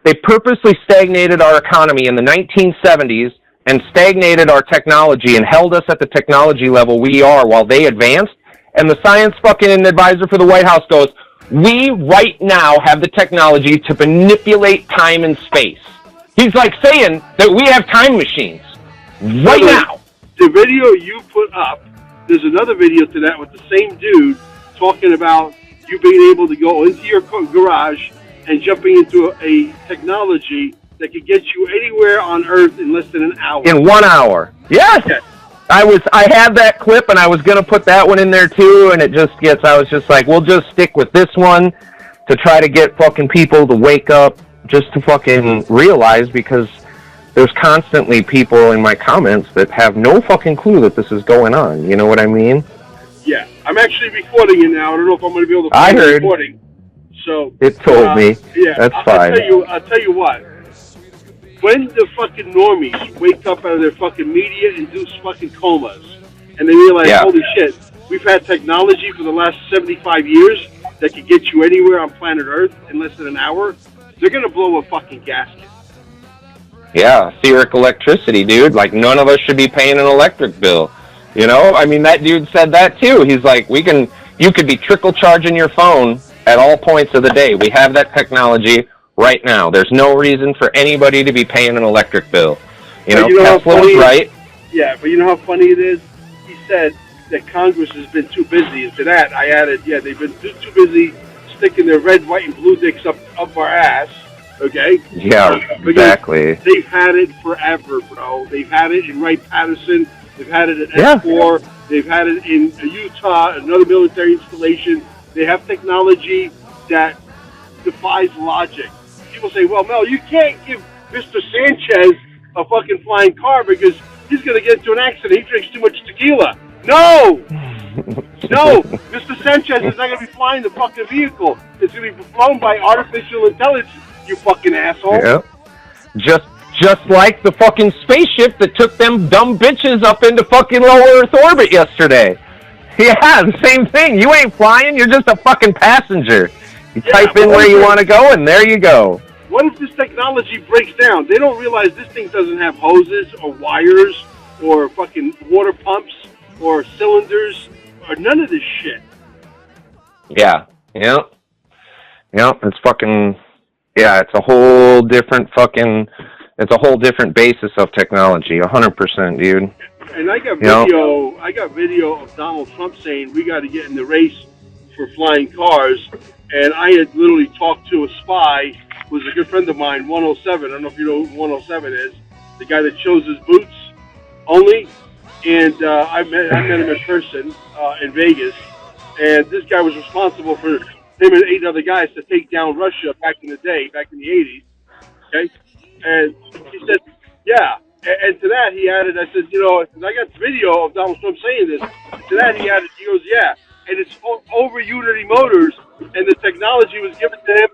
They purposely stagnated our economy in the 1970s and stagnated our technology and held us at the technology level we are while they advanced. And the science fucking advisor for the White House goes, we right now have the technology to manipulate time and space. He's like saying that we have time machines right now. The video you put up, there's another video to that with the same dude talking about you being able to go into your garage and jumping into a technology that could get you anywhere on Earth in less than an hour. In 1 hour. Yes. Okay. I had that clip, and I was going to put that one in there, too, and I was just like, we'll just stick with this one to try to get fucking people to wake up, just to fucking realize, because there's constantly people in my comments that have no fucking clue that this is going on. You know what I mean? Yeah. I'm actually recording it now. I don't know if I'm going to be able to find the recording. So it told me. Yeah, that's fine. I'll tell you what. When the fucking normies wake up out of their fucking media-induced fucking comas, and they realize, holy shit, we've had technology for the last 75 years that can get you anywhere on planet Earth in less than an hour, they're gonna blow a fucking gasket. Yeah, etheric electricity, dude. Like, none of us should be paying an electric bill. You know? I mean, that dude said that, too. He's like, you could be trickle charging your phone at all points of the day. We have that technology right now. There's no reason for anybody to be paying an electric bill. You know Tesla was right. Yeah, but you know how funny it is? He said that Congress has been too busy. And to that, I added, they've been too busy sticking their red, white, and blue dicks up our ass, okay? Yeah, exactly. They've had it forever, bro. They've had it in Wright-Patterson. They've had it at S4. They've had it in Utah, another military installation. They have technology that defies logic. People say, well, Mel, you can't give Mr. Sanchez a fucking flying car because he's going to get into an accident. He drinks too much tequila. No! No! Mr. Sanchez is not going to be flying the fucking vehicle. It's going to be flown by artificial intelligence, you fucking asshole. Yeah. Just like the fucking spaceship that took them dumb bitches up into fucking low Earth orbit yesterday. Yeah, the same thing. You ain't flying. You're just a fucking passenger. You type in where you want to go, and there you go. What if this technology breaks down? They don't realize this thing doesn't have hoses or wires or fucking water pumps or cylinders or none of this shit. Yeah. It's fucking... Yeah, it's a whole different fucking... It's a whole different basis of technology, 100%, dude. And I got video of Donald Trump saying we got to get in the race for flying cars. And I had literally talked to a spy who was a good friend of mine, 107. I don't know if you know who 107 is. The guy that shows his boots only. And I met him in person in Vegas. And this guy was responsible for him and 8 other guys to take down Russia back in the day, back in the 80s. Okay? And he said, yeah. And to that, he added, I said, I got video of Donald Trump saying this. To that, he added, he goes, yeah. And it's over Unity Motors, and the technology was given to him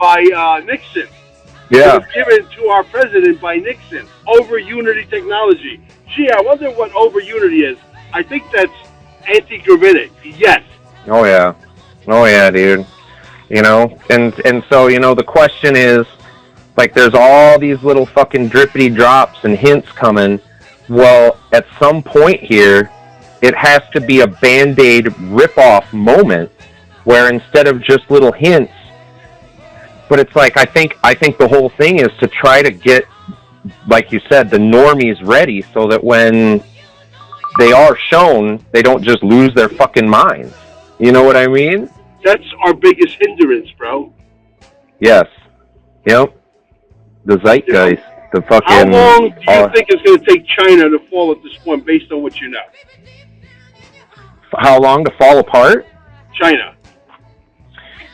by Nixon. Yeah. It was given to our president by Nixon. Over Unity technology. Gee, I wonder what over Unity is. I think that's anti-gravitic. Yes. Oh yeah, dude. And so, the question is, like, there's all these little fucking drippity drops and hints coming. Well, at some point here, it has to be a Band-Aid rip-off moment where instead of just little hints, but it's like, I think the whole thing is to try to get, like you said, the normies ready so that when they are shown, they don't just lose their fucking minds. You know what I mean? That's our biggest hindrance, bro. Yes. Yep. The zeitgeist. The fucking... How long do you think it's going to take China to fall at this point based on what you know? How long to fall apart? China.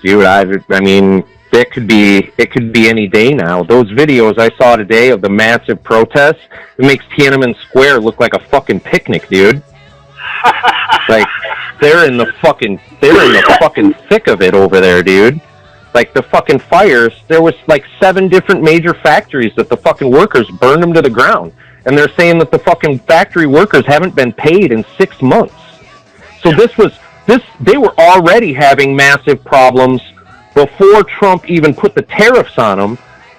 Dude, I mean, it could be any day now. Those videos I saw today of the massive protests, it makes Tiananmen Square look like a fucking picnic, dude. Like, they're in the fucking thick of it over there, dude. Like, the fucking fires, there was like 7 different major factories that the fucking workers burned them to the ground. And they're saying that the fucking factory workers haven't been paid in 6 months. So they were already having massive problems before Trump even put the tariffs on them,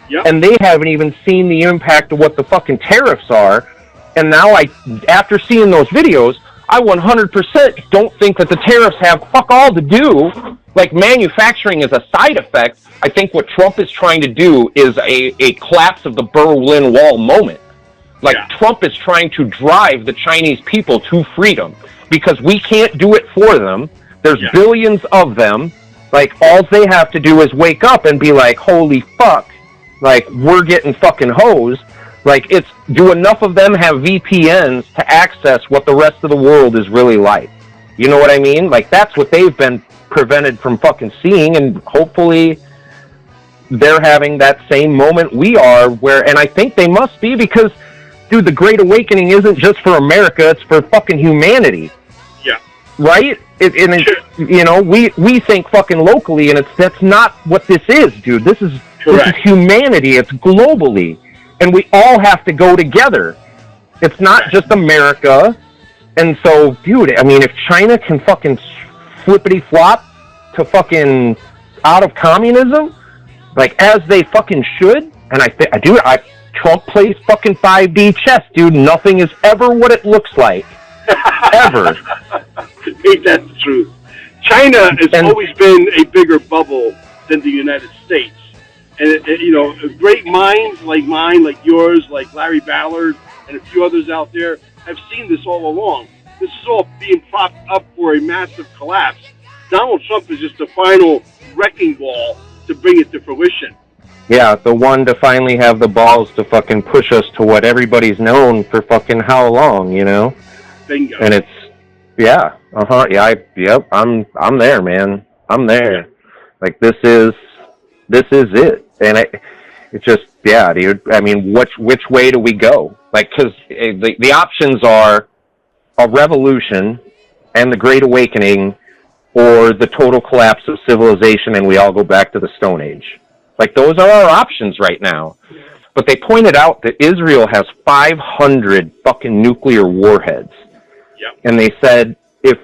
Yep. And they haven't even seen the impact of what the fucking tariffs are. And now after seeing those videos, I 100% don't think that the tariffs have fuck all to do. Like, manufacturing is a side effect. I think what Trump is trying to do is a collapse of the Berlin Wall moment. Like, Trump is trying to drive the Chinese people to freedom because we can't do it for them. There's billions of them. Like, all they have to do is wake up and be like, holy fuck, like, we're getting fucking hosed. Like, do enough of them have VPNs to access what the rest of the world is really like? You know what I mean? Like, that's what they've been prevented from fucking seeing, and hopefully they're having that same moment we are, and I think they must be, because, dude, the Great Awakening isn't just for America, it's for fucking humanity. Yeah. Right? You know, we think fucking locally, and that's not what this is, dude. This is humanity. It's globally. And we all have to go together. It's not just America. And so, dude, I mean, if China can fucking flippity-flop to fucking out of communism, like, as they fucking should, and Trump plays fucking 5D chess, dude. Nothing is ever what it looks like. Ever. Ain't that the truth? China has always been a bigger bubble than the United States. And, you know, great minds like mine, like yours, like Larry Ballard, and a few others out there have seen this all along. This is all being propped up for a massive collapse. Donald Trump is just the final wrecking ball to bring it to fruition. Yeah, the one to finally have the balls to fucking push us to what everybody's known for fucking how long, you know? Bingo. And it's, I'm there, man. I'm there. Like, this is it. And it's just, dude. I mean, which way do we go? Like, because the options are a revolution and the Great Awakening, or the total collapse of civilization and we all go back to the Stone Age. Like, those are our options right now. But they pointed out that Israel has 500 fucking nuclear warheads. Yep. And they said, if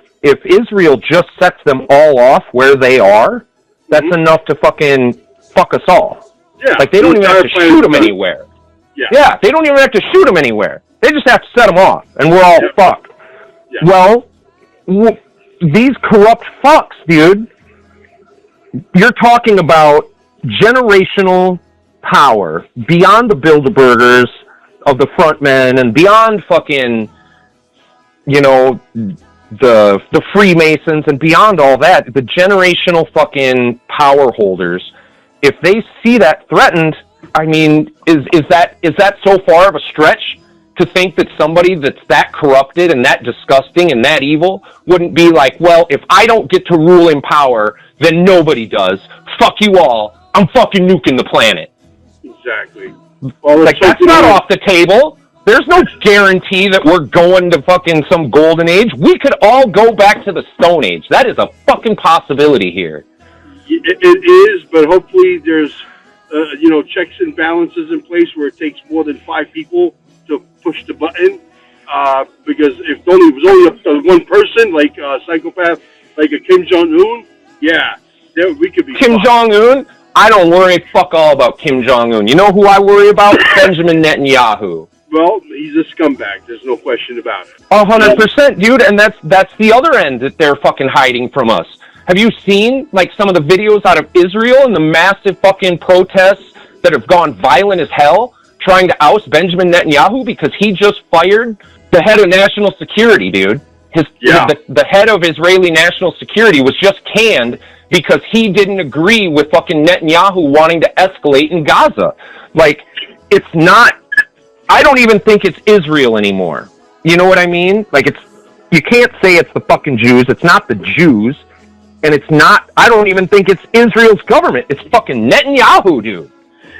Israel just sets them all off where they are, that's enough to fucking fuck us all. Yeah. Like, they don't even have to shoot them anywhere. Yeah, they don't even have to shoot them anywhere. They just have to set them off, and we're all fucked. Yeah. Well, these corrupt fucks, dude, you're talking about generational power beyond the Bilderbergers of the front men and beyond fucking, you know, the Freemasons and beyond all that, the generational fucking power holders. If they see that threatened, I mean, is that so far of a stretch to think that somebody that's that corrupted and that disgusting and that evil wouldn't be like, well, if I don't get to rule in power, then nobody does. Fuck you all. I'm fucking nuking the planet. Exactly. Well, like, that's not off the table. There's no guarantee that we're going to fucking some golden age. We could all go back to the Stone Age. That is a fucking possibility here. It is, but hopefully there's, checks and balances in place where it takes more than 5 people to push the button. Because if it was only up to one person, like a psychopath, like a Kim Jong Un, we could be Kim Jong Un? I don't worry fuck all about Kim Jong Un. You know who I worry about? Benjamin Netanyahu. Well, he's a scumbag. There's no question about it. 100%, dude, and that's the other end that they're fucking hiding from us. Have you seen, like, some of the videos out of Israel and the massive fucking protests that have gone violent as hell trying to oust Benjamin Netanyahu because he just fired the head of national security, dude? The head of Israeli national security was just canned because he didn't agree with fucking Netanyahu wanting to escalate in Gaza. Like, it's not... I don't even think it's Israel anymore. You know what I mean? Like, you can't say it's the fucking Jews. It's not the Jews. And it's not, I don't even think it's Israel's government. It's fucking Netanyahu, dude.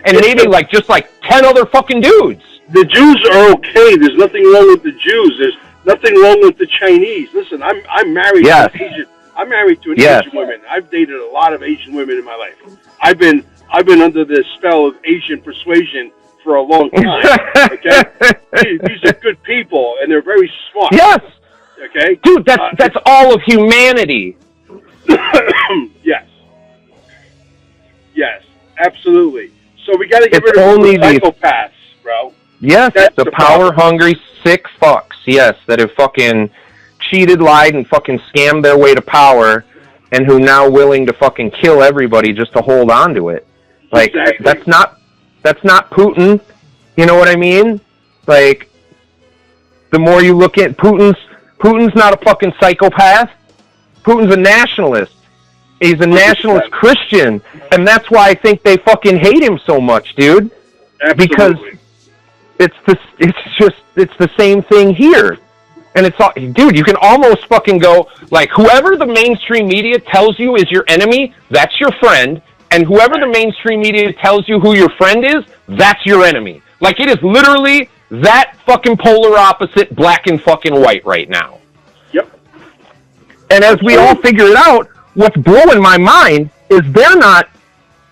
And maybe, just 10 other fucking dudes. The Jews are okay. There's nothing wrong with the Jews. There's nothing wrong with the Chinese. Listen, I'm married to an Asian. I'm married to an Asian woman. I've dated a lot of Asian women in my life. I've been under the spell of Asian persuasion for a long time. Okay, these are good people, and they're very smart. Yes. Okay, dude, that's all of humanity. Yes, absolutely. So we got to get rid of only the psychopaths, bro. Yes, That's the power-hungry sick fucks, yes, that have fucking cheated, lied, and fucking scammed their way to power, and who now willing to fucking kill everybody just to hold on to it. Like, exactly. that's not Putin. You know what I mean? Like, the more you look at Putin's not a fucking psychopath. Putin's a nationalist. He's a nationalist Christian, and that's why I think they fucking hate him so much, dude. Absolutely. Because it's the same thing here. And it's all, dude, you can almost fucking go, like, whoever the mainstream media tells you is your enemy, that's your friend, and whoever the mainstream media tells you who your friend is, that's your enemy. Like, it is literally that fucking polar opposite, black and fucking white right now. Yep. And as we all figure it out, what's blowing my mind is they're not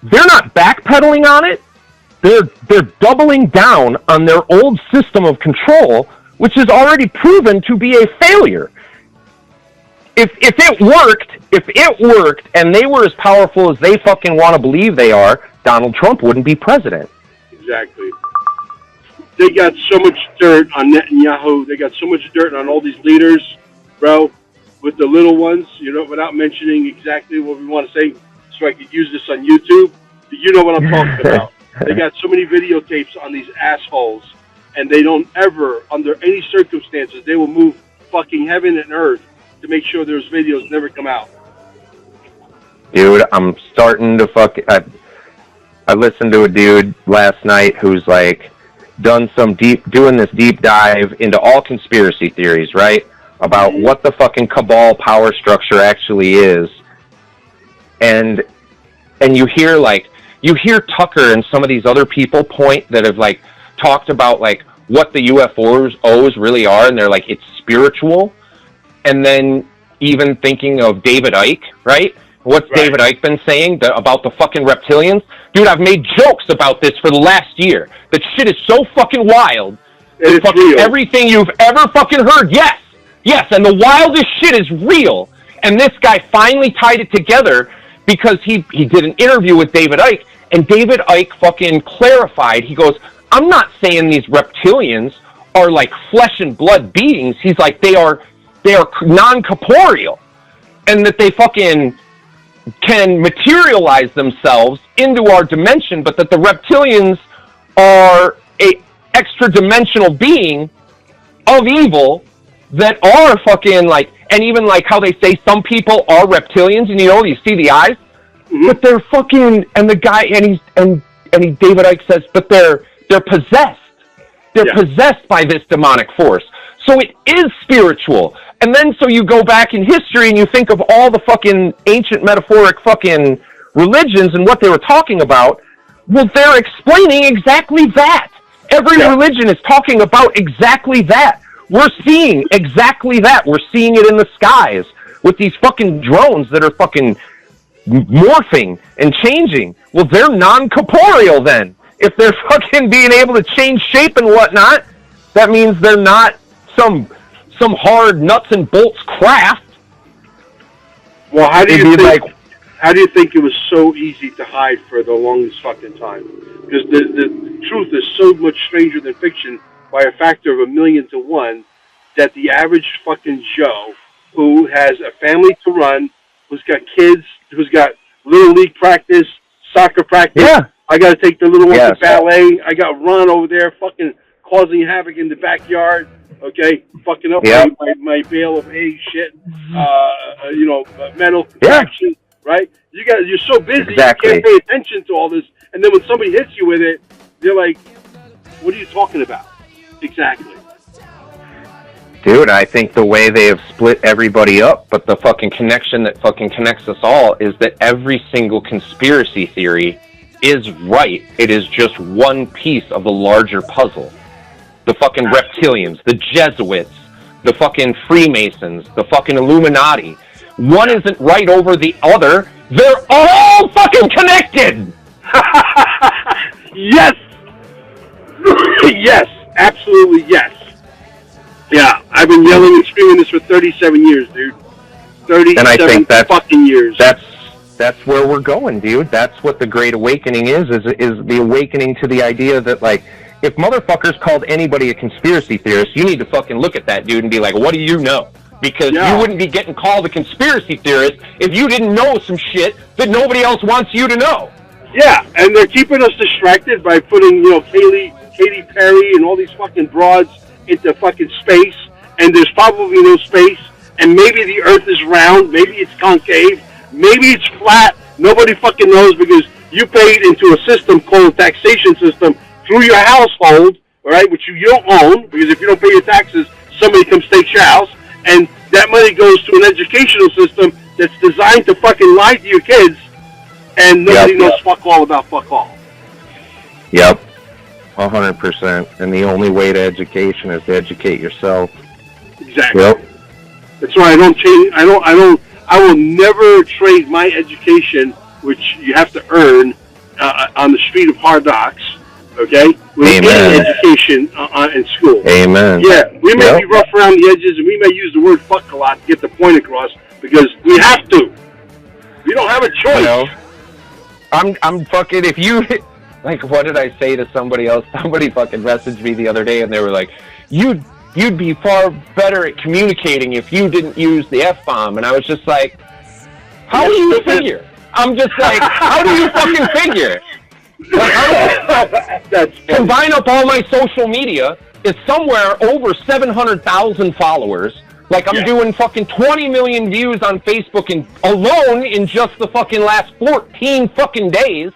backpedaling on it. They're doubling down on their old system of control, which is already proven to be a failure. If it worked, and they were as powerful as they fucking want to believe they are, Donald Trump wouldn't be president. Exactly. They got so much dirt on Netanyahu. They got so much dirt on all these leaders, bro, with the little ones, you know, without mentioning exactly what we want to say, so I could use this on YouTube. You know what I'm talking about. They got so many videotapes on these assholes, and they don't ever, under any circumstances, they will move fucking heaven and earth to make sure those videos never come out. Dude, I'm starting to I listened to a dude last night who's like doing this deep dive into all conspiracy theories, right? About what the fucking cabal power structure actually is. And you hear Tucker and some of these other people that have like talked about like what the UFOs really are, and they're like, it's spiritual. And then even thinking of David Icke, right? What's David Icke been saying about the fucking reptilians? Dude, I've made jokes about this for the last year. That shit is so fucking wild. It's fucking real. Everything you've ever fucking heard. Yes, and the wildest shit is real. And this guy finally tied it together because he did an interview with David Icke, and David Icke fucking clarified. He goes, I'm not saying these reptilians are like flesh and blood beings. He's like, they are non-corporeal, and that they fucking can materialize themselves into our dimension, but that the reptilians are a extra-dimensional being of evil that are fucking like, and even like how they say some people are reptilians, and you see the eyes, but they're fucking, and the guy, David Icke says, but they're possessed. They're possessed by this demonic force. So it is spiritual. And then so you go back in history and you think of all the fucking ancient metaphoric fucking religions and what they were talking about. Well, they're explaining exactly that. Every religion is talking about exactly that. We're seeing exactly that. We're seeing it in the skies with these fucking drones that are fucking morphing and changing. Well, they're non-corporeal then. If they're fucking being able to change shape and whatnot, that means they're not some hard nuts and bolts craft. Well, how do you think it was so easy to hide for the longest fucking time? Because the truth is so much stranger than fiction by a factor of 1,000,000 to 1, that the average fucking Joe who has a family to run, who's got kids, who's got little league practice, soccer practice. I got to take the little one to ballet. I got Ron over there fucking causing havoc in the backyard. Okay, fucking up my bale of hay shit. Metal contraction. Right? You're so busy you can't pay attention to all this. And then when somebody hits you with it, they're like, "What are you talking about?" Exactly. Dude, I think the way they have split everybody up, but the fucking connection that fucking connects us all is that every single conspiracy theory is right. It is just one piece of the larger puzzle. The fucking reptilians, the Jesuits, the fucking Freemasons, the fucking Illuminati. One isn't right over the other. They're all fucking connected! Yes! Yes! Absolutely yes. Yeah, I've been yelling and screaming this for 37 years, dude. 37 fucking years. that's where we're going, dude. That's what the Great Awakening is the awakening to the idea that, like, if motherfuckers called anybody a conspiracy theorist, you need to fucking look at that dude and be like, what do you know? Because you wouldn't be getting called a conspiracy theorist if you didn't know some shit that nobody else wants you to know. Yeah, and they're keeping us distracted by putting, Katy Perry and all these fucking broads into fucking space, and there's probably no space, and maybe the Earth is round, maybe it's concave, maybe it's flat, nobody fucking knows because you paid into a system called a taxation system through your household, all right, which you don't own, because if you don't pay your taxes, somebody comes take your house, and that money goes to an educational system that's designed to fucking lie to your kids, and nobody knows fuck all about fuck all. Yep, 100%. And the only way to education is to educate yourself. Exactly. Yep. That's why I don't change. I will never trade my education, which you have to earn on the street of hard knocks. Okay, with any education in school. Amen. Yeah, we may be rough around the edges, and we may use the word fuck a lot to get the point across because we have to. We don't have a choice. You know, I'm fucking, if you, like, what did I say to somebody else? Somebody fucking messaged me the other day, and they were like, you'd be far better at communicating if you didn't use the F-bomb. And I was just like, how do you figure? I'm just like, how do you fucking figure? Like, combine up all my social media, it's somewhere over 700,000 followers. Like, I'm doing fucking 20 million views on Facebook alone in just the fucking last 14 fucking days.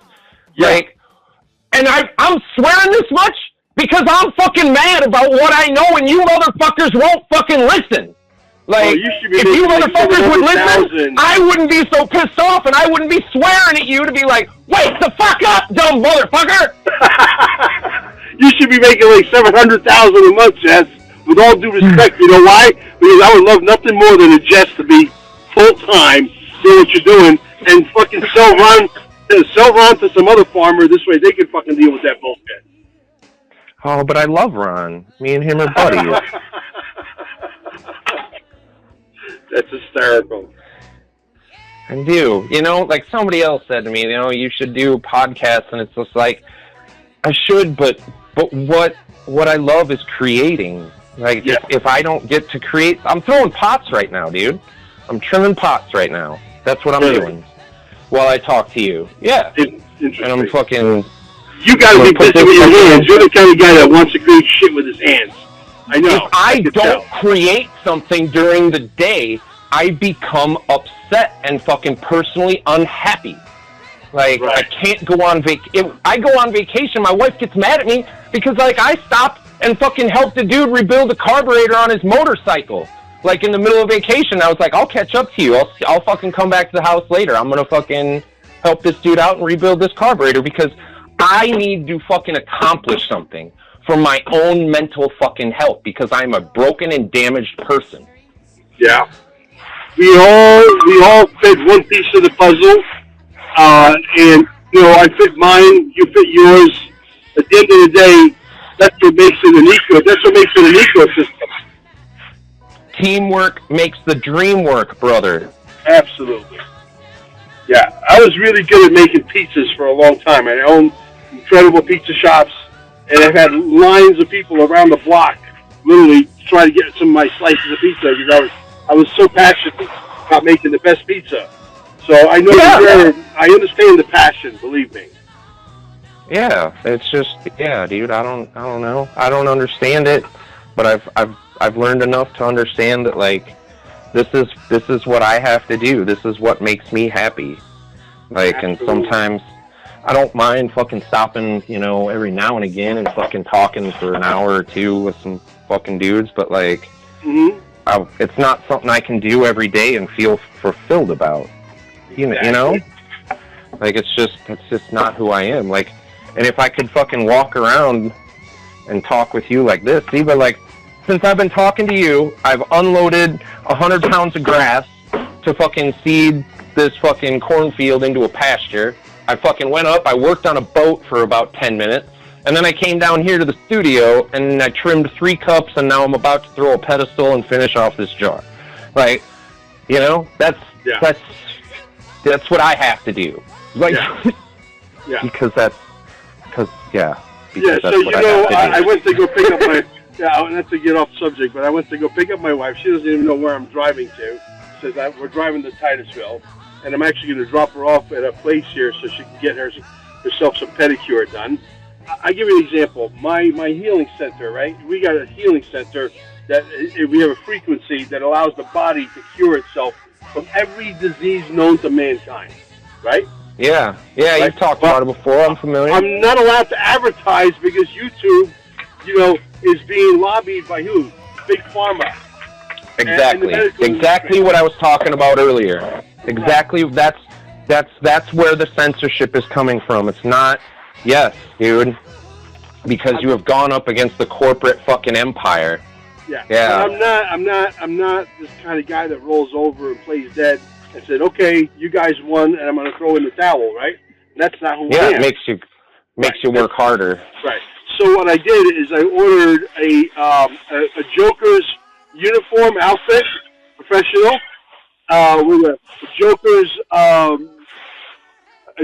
Yeah. Like, and I'm swearing this much because I'm fucking mad about what I know and you motherfuckers won't fucking listen. Like, if you motherfuckers would listen, I wouldn't be so pissed off and I wouldn't be swearing at you to be like, wake the fuck up, dumb motherfucker! You should be making like $700,000 a month, Jess. With all due respect, you know why? Because I would love nothing more than a Jess to be full-time, doing what you're doing, and fucking sell Ron to some other farmer. This way they can fucking deal with that bullshit. Oh, but I love Ron. Me and him are buddies. That's hysterical. I do. You know, like somebody else said to me, you know, you should do podcasts, and it's just like, I should, but what I love is creating. Like, if I don't get to create, I'm throwing pots right now, dude. I'm trimming pots right now. That's what I'm doing while I talk to you. Yeah. Interesting. And I'm fucking... You gotta be busy with your hands. You're the kind of guy that wants to create shit with his hands. I know. If I don't create something during the day, I become upset and fucking personally unhappy. Like, I can't go on vacation. If I go on vacation, my wife gets mad at me because, like, I stopped and fucking helped a dude rebuild a carburetor on his motorcycle. Like, in the middle of vacation, I was like, I'll catch up to you. I'll fucking come back to the house later. I'm gonna fucking help this dude out and rebuild this carburetor because I need to fucking accomplish something for my own mental fucking health because I'm a broken and damaged person. Yeah. We all fit one piece of the puzzle. And, you know, I fit mine, you fit yours. At the end of the day, that's what makes it an ecosystem. Teamwork makes the dream work, brother. Absolutely. Yeah, I was really good at making pizzas for a long time. I owned incredible pizza shops, and I've had lines of people around the block literally trying to get some of my slices of pizza because I was so passionate about making the best pizza. So I know I understand the passion, believe me. Yeah, it's just dude. I don't know. I don't understand it, but I've learned enough to understand that like this is what I have to do. This is what makes me happy. Like, absolutely. And sometimes I don't mind fucking stopping, you know, every now and again and fucking talking for an hour or two with some fucking dudes, but like, it's not something I can do every day and feel fulfilled about. You know, like it's just not who I am. Like, and if I could fucking walk around and talk with you like this, even like since I've been talking to you, I've unloaded 100 pounds of grass to fucking seed this fucking cornfield into a pasture. I fucking went up, I worked on a boat for about 10 minutes, and then I came down here to the studio and I trimmed 3 cups, and now I'm about to throw a pedestal and finish off this jar. Like, you know, that's That's what I have to do. Like, yeah. because that's So what I went to go pick up my. Yeah, not to get off subject, but I went to go pick up my wife. She doesn't even know where I'm driving to. Says we're driving to Titusville, and I'm actually going to drop her off at a place here so she can get herself some pedicure done. I give you an example. My healing center, right? We got a healing center that we have a frequency that allows the body to cure itself from every disease known to mankind, right? Yeah, right? You've talked about it before. I'm familiar. I'm not allowed to advertise because YouTube, is being lobbied by who? Big Pharma. Exactly. Exactly what I was talking about earlier. Exactly. That's where the censorship is coming from. It's not. Yes, dude. Because you have gone up against the corporate fucking empire. Yeah. Yeah. I'm not this kind of guy that rolls over and plays dead and said, "Okay, you guys won, and I'm going to throw in the towel." Right? That's not who I am. Yeah, it makes you work harder. Right. So what I did is I ordered a Joker's uniform outfit, professional, with a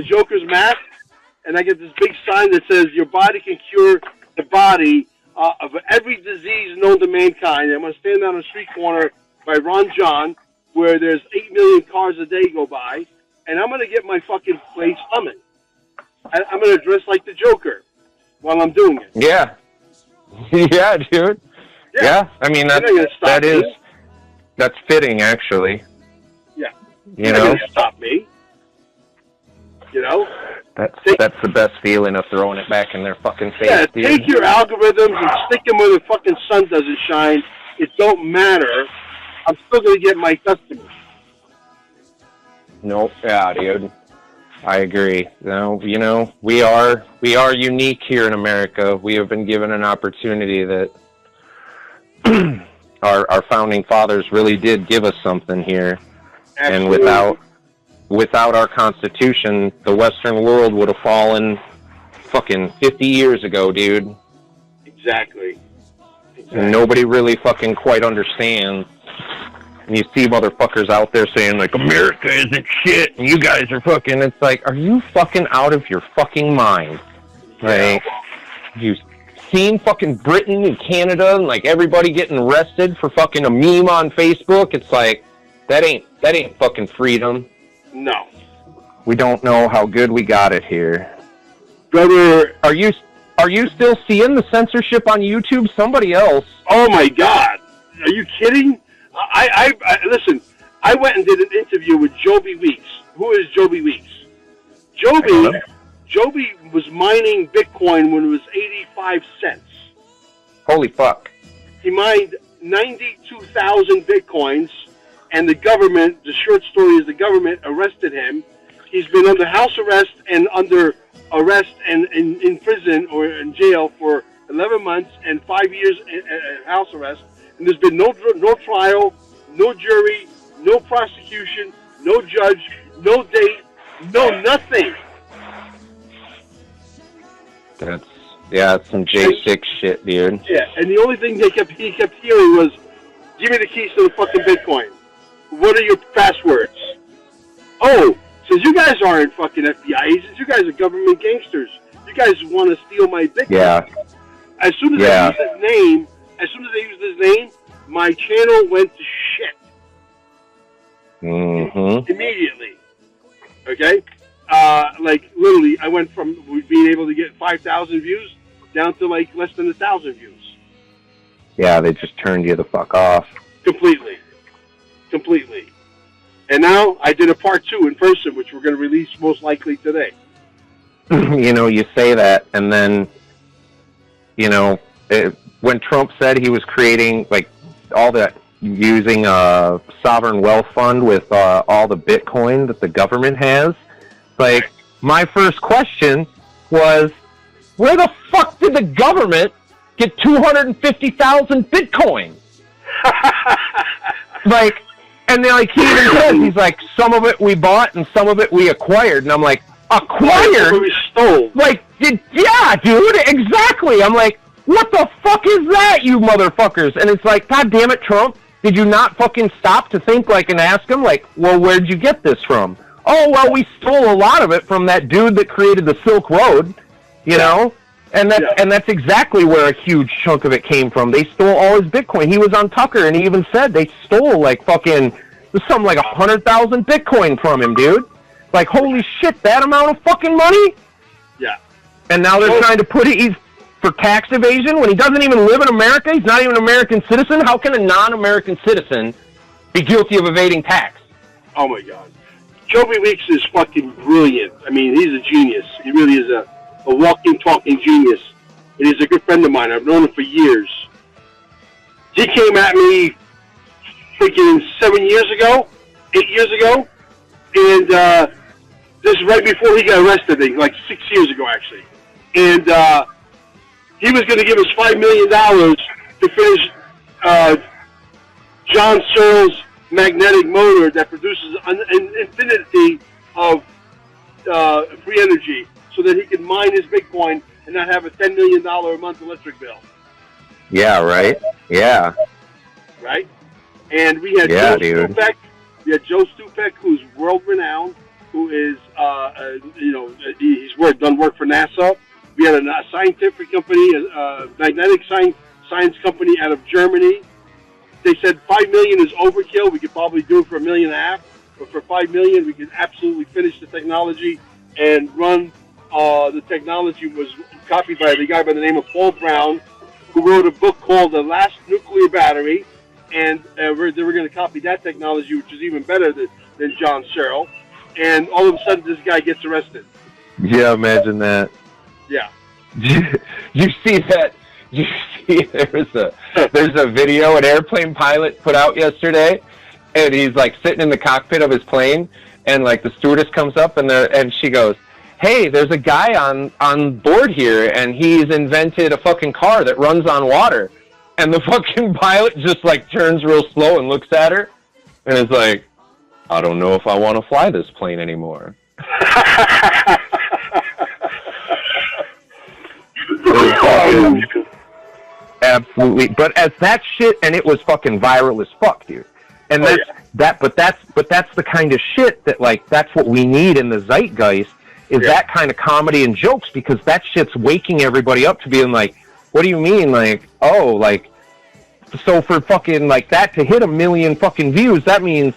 Joker's mask, and I get this big sign that says, "Your body can cure the body of every disease known to mankind." I'm going to stand on a street corner by Ron John, where there's 8 million cars a day go by, and I'm going to get my fucking place humming. I'm going to dress like the Joker while I'm doing it. Yeah. Yeah, dude. Yeah. I mean, that's fitting, actually. Yeah. You're not going to stop me. That's the best feeling of throwing it back in their fucking face. Yeah, dude. take your algorithms and stick them where the fucking sun doesn't shine. It don't matter. I'm still going to get my customers. Nope. Yeah, dude. I agree. No, we are unique here in America. We have been given an opportunity that our founding fathers really did give us something here. Absolutely. And without our Constitution, the Western world would have fallen fucking 50 years ago, dude. Exactly. And nobody really fucking quite understands. And you see motherfuckers out there saying, like, America isn't shit, and you guys are fucking... It's like, are you fucking out of your fucking mind? Like, you've seen fucking Britain and Canada and, like, everybody getting arrested for fucking a meme on Facebook? It's like, that ain't fucking freedom. No. We don't know how good we got it here. Brother... Are you still seeing the censorship on YouTube? Somebody else... Oh, my God. Are you kidding? I listen, I went and did an interview with Joby Weeks. Who is Joby Weeks? Joby was mining Bitcoin when it was 85 cents. Holy fuck. He mined 92,000 Bitcoins, and the government, the short story is the government arrested him. He's been under house arrest and under arrest and in prison or in jail for 11 months and 5 years in house arrest. And there's been no trial, no jury, no prosecution, no judge, no date, no nothing. That's some J6 shit, dude. Yeah, and the only thing he kept hearing was, "Give me the keys to the fucking Bitcoin. What are your passwords?" Oh, says you guys aren't fucking FBI agents. You guys are government gangsters. You guys want to steal my Bitcoin. Yeah. As soon as I used his name, my channel went to shit. Mm-hmm. Immediately. Okay? Like, literally, I went from being able to get 5,000 views down to, like, less than 1,000 views. Yeah, they just turned you the fuck off. Completely. And now I did a part 2 in person, which we're going to release most likely today. You say that, and then, when Trump said he was creating, like, all that, using a sovereign wealth fund with all the Bitcoin that the government has, like, my first question was, where the fuck did the government get 250,000 Bitcoin? Like, and then, like, he even says, he's like, some of it we bought and some of it we acquired. And I'm like, acquired? We stole. Like, yeah, dude, exactly. I'm like, what the fuck is that, you motherfuckers? And it's like, God damn it, Trump, did you not fucking stop to think, like, and ask him, like, well, where'd you get this from? oh, well, we stole a lot of it from that dude that created the Silk Road, you know? And that's exactly where a huge chunk of it came from. They stole all his Bitcoin. He was on Tucker, and he even said they stole, like, fucking, something like 100,000 Bitcoin from him, dude. Like, holy shit, that amount of fucking money? Yeah. And now they're trying to put it for tax evasion when he doesn't even live in America. He's not even an American citizen. How can a non-American citizen be guilty of evading tax? Oh, my God. Joby Weeks is fucking brilliant. I mean, he's a genius. He really is a walking, talking genius. And he's a good friend of mine. I've known him for years. He came at me freaking 8 years ago. And this is right before he got arrested, like 6 years ago, actually. And he was going to give us $5 million to finish John Searle's magnetic motor that produces an infinity of free energy so that he can mine his Bitcoin and not have a $10 million a month electric bill. Yeah, right? Yeah. Right? And we had Joe Stupek. We had Joe Stupek, who's world-renowned, who is, he's done work for NASA. We had a scientific company, a magnetic science company out of Germany. They said $5 million is overkill. We could probably do it for $1.5 million, but for $5 million, we could absolutely finish the technology and run. The technology was copied by the guy by the name of Paul Brown, who wrote a book called The Last Nuclear Battery, and they were going to copy that technology, which is even better than John Searle. And all of a sudden, this guy gets arrested. Yeah, imagine that. Yeah. You see that? You see, there's a video an airplane pilot put out yesterday, and he's like sitting in the cockpit of his plane, and like the stewardess comes up and she goes, "Hey, there's a guy on board here, and he's invented a fucking car that runs on water." And the fucking pilot just like turns real slow and looks at her, and is like, "I don't know if I want to fly this plane anymore." Absolutely, but as that shit, and it was fucking viral as fuck, dude. And that's the kind of shit that, like, that's what we need in the zeitgeist, is that kind of comedy and jokes, because that shit's waking everybody up to being like, what do you mean, like, oh, like, so for fucking, like, that to hit 1 million fucking views, that means,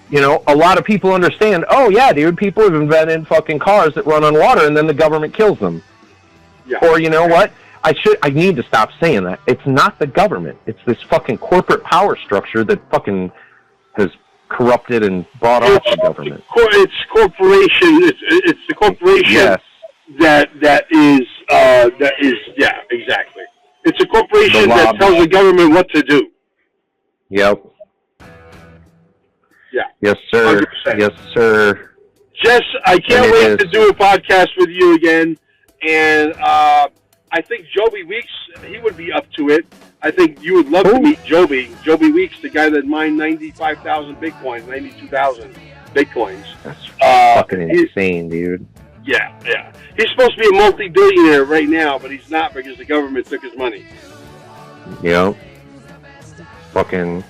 you know, a lot of people understand, oh, yeah, dude, people have invented fucking cars that run on water, and then the government kills them. Yeah. Or, you know what? I need to stop saying that. It's not the government. It's this fucking corporate power structure that fucking has corrupted and bought off the government. It's corporation. It's the corporation that is exactly. It's a corporation that tells the government what to do. Yep. Yeah. Yes, sir. 100%. Yes, sir. Jess, I can't wait to do a podcast with you again, and I think Joby Weeks, he would be up to it. I think you would love to meet Joby Weeks, the guy that mined 95,000 Bitcoins, 92,000 Bitcoins. That's fucking insane, dude. Yeah. He's supposed to be a multi-billionaire right now, but he's not because the government took his money. Yep. Fucking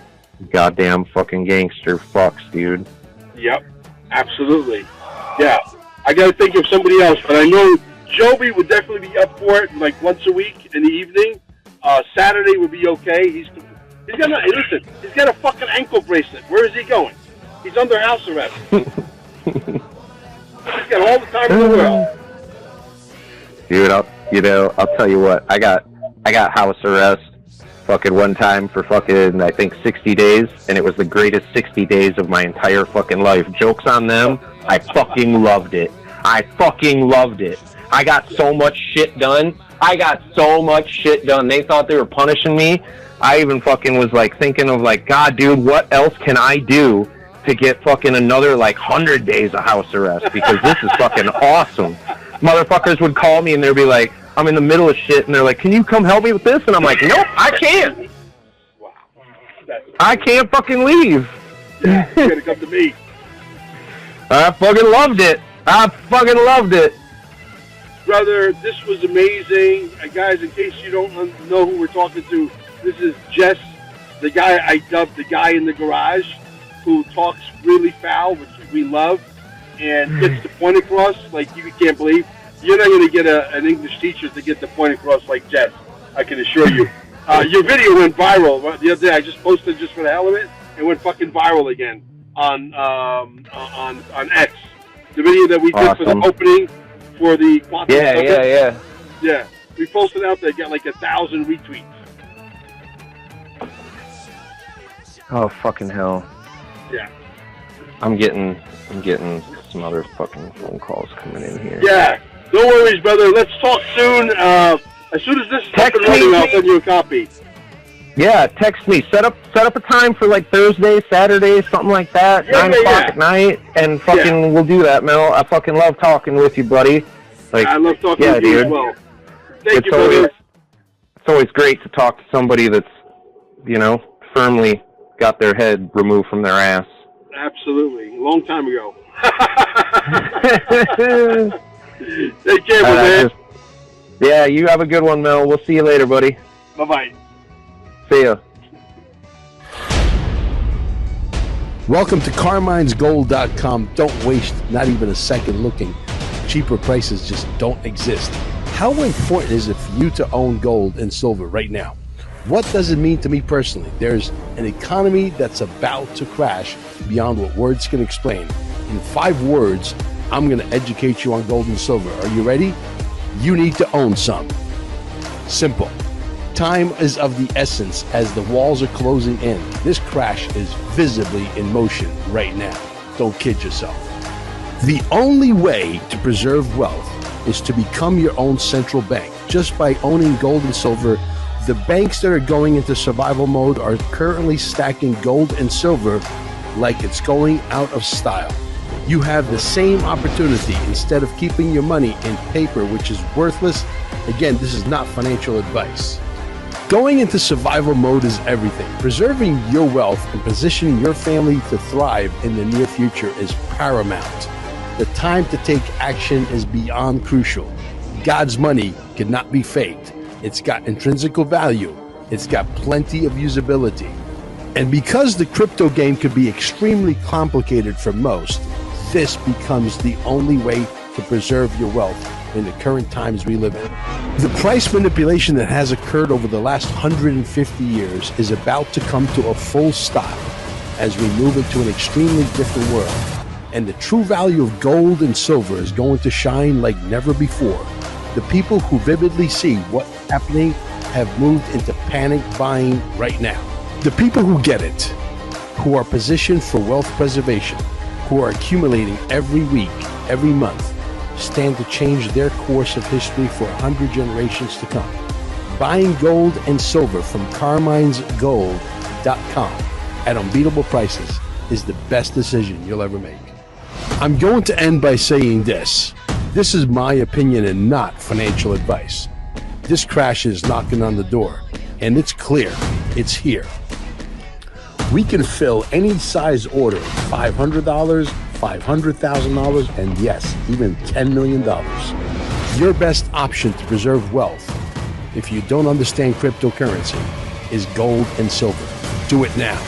goddamn fucking gangster fucks, dude. Yep. Absolutely. Yeah. I gotta think of somebody else, but I know Joby would definitely be up for it, like once a week in the evening. Saturday would be okay. He's got a fucking ankle bracelet. Where is he going? He's under house arrest. He's got all the time in the world. Dude, I'll tell you what. I got house arrest fucking one time for fucking, I think, 60 days, and it was the greatest 60 days of my entire fucking life. Jokes on them. I fucking loved it. I got so much shit done. They thought they were punishing me. I even fucking was like thinking of like, God, dude, what else can I do to get fucking another like 100 days of house arrest? Because this is fucking awesome. Motherfuckers would call me and they'd be like, I'm in the middle of shit, and they're like, can you come help me with this? And I'm like, nope, I can't. Wow. I can't fucking leave. Yeah, you gotta come to me. I fucking loved it. Brother, this was amazing. Guys, in case you don't know who we're talking to, this is Jess, the guy I dubbed the guy in the garage, who talks really foul, which we love. and gets the point across like you can't believe. You're not going to get an English teacher to get the point across like Jess. I can assure you. Your video went viral the other day. I just posted just for the hell of it. It went fucking viral again on X. The video that we did for the opening for the Quantum Summit. Yeah. We posted out there, got like 1,000 retweets. Oh fucking hell! Yeah. I'm getting some other fucking phone calls coming in here. Yeah. No worries, brother. Let's talk soon. As soon as this is up and running, I'll send you a copy. Yeah, text me. Set up a time for like Thursday, Saturday, something like that. 9 o'clock at night, and fucking we'll do that, Mel. I fucking love talking with you, buddy. Like, I love talking with you as well. Thank you, brother. It's always great to talk to somebody that's, firmly got their head removed from their ass. Absolutely. A long time ago. Take care, man. Yeah, you have a good one, Mel. We'll see you later, buddy. Bye-bye. See ya. Welcome to CarminesGold.com. Don't waste not even a second looking. Cheaper prices just don't exist. How important is it for you to own gold and silver right now? What does it mean to me personally? There's an economy that's about to crash beyond what words can explain. In 5 words, I'm going to educate you on gold and silver. Are you ready? You need to own some. Simple. Time is of the essence as the walls are closing in. This crash is visibly in motion right now. Don't kid yourself. The only way to preserve wealth is to become your own central bank. Just by owning gold and silver, the banks that are going into survival mode are currently stacking gold and silver like it's going out of style. You have the same opportunity instead of keeping your money in paper, which is worthless. Again, this is not financial advice. Going into survival mode is everything. Preserving your wealth and positioning your family to thrive in the near future is paramount. The time to take action is beyond crucial. God's money cannot be faked. It's got intrinsic value. It's got plenty of usability. And because the crypto game could be extremely complicated for most, this becomes the only way to preserve your wealth in the current times we live in. The price manipulation that has occurred over the last 150 years is about to come to a full stop as we move into an extremely different world. And the true value of gold and silver is going to shine like never before. The people who vividly see what's happening have moved into panic buying right now. The people who get it, who are positioned for wealth preservation, who are accumulating every week, every month, stand to change their course of history for 100 generations to come. Buying gold and silver from CarminesGold.com at unbeatable prices is the best decision you'll ever make. I'm going to end by saying this. This is my opinion and not financial advice. This crash is knocking on the door, and it's clear. It's here. We can fill any size order, $500, $500,000, and yes, even $10 million. Your best option to preserve wealth, if you don't understand cryptocurrency, is gold and silver. Do it now.